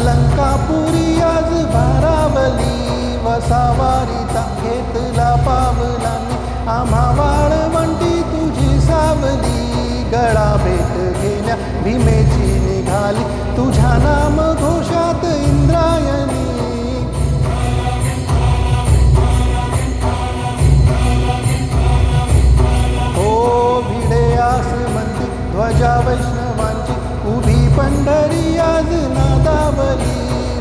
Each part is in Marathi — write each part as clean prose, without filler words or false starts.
अलंकापुरी आज भारावली वसावारीचा घेतला पावलांनी आम्हा वाळवंटी तुझी सावली गळा भेट घेण्या भीमेची निघाली तुझ्या नाम घोषात इंद्रायणी हो भिडे आसमंती ध्वजा वैष्णवांची उभी पंढरी आज नादावली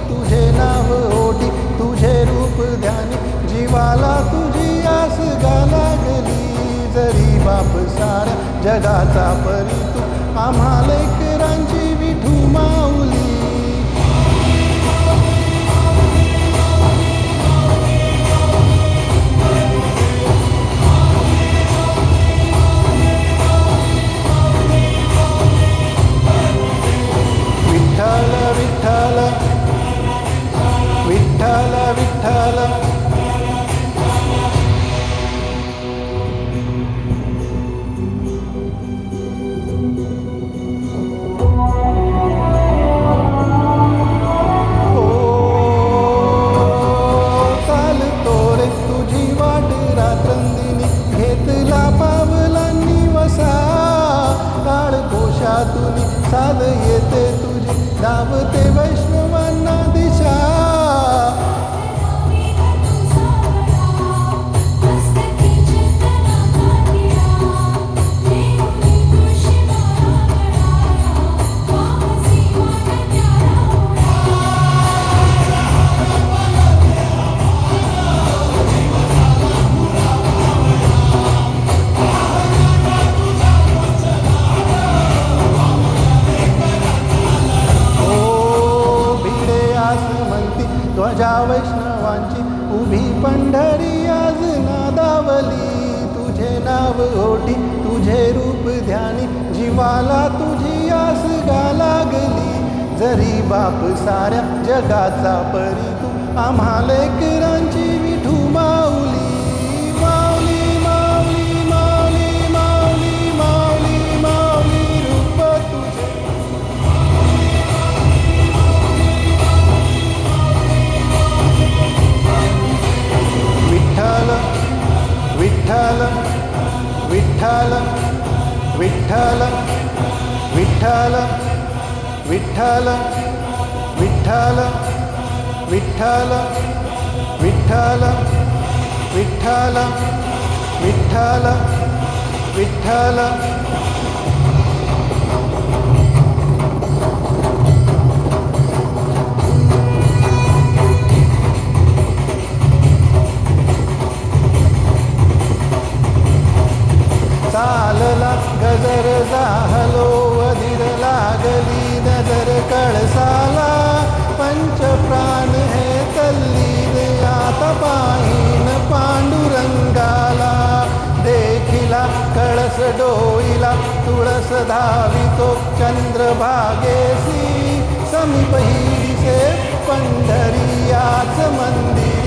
तुझे नाव ओटी तुझे रूप ध्यानी जीवाला तुझी आस गा लागली जरी बाप साऱ्या जगाचा परी तू आम्हा लेकरांची विठू माऊली विठ्ठल विठ्ठल विठ्ठल विठ्ठल तुनी साध येते तुझी धावते वैष्णवांना दिशा ध्वजा वैष्णवांची उभी पंढरी आज नादावली तुझे नाव ओटी तुझे रूप ध्यानी जीवाला तुझी आस गा लागली जरी बाप साऱ्या जगाचा परी तू आम्हा लेकरांची विठू माऊली माऊली माऊली माऊली माऊली माऊली माऊली रूप तुझे विठ्ठल विठ्ठल विठ्ठल विठ्ठल विठ्ठल विठ्ठल विठ्ठल विठ्ठल विठ्ठल विठ्ठल विठ्ठल चालला गजर जाहलो वधीर लागली नजर कळसाला पंचप्राण हे तल्लीन आता पाहीन पांडुरंगाला देखिला कळस डोईला तुळस धावितो चंद्रभागेसी समीप हिसे पंढरियाच मंदिर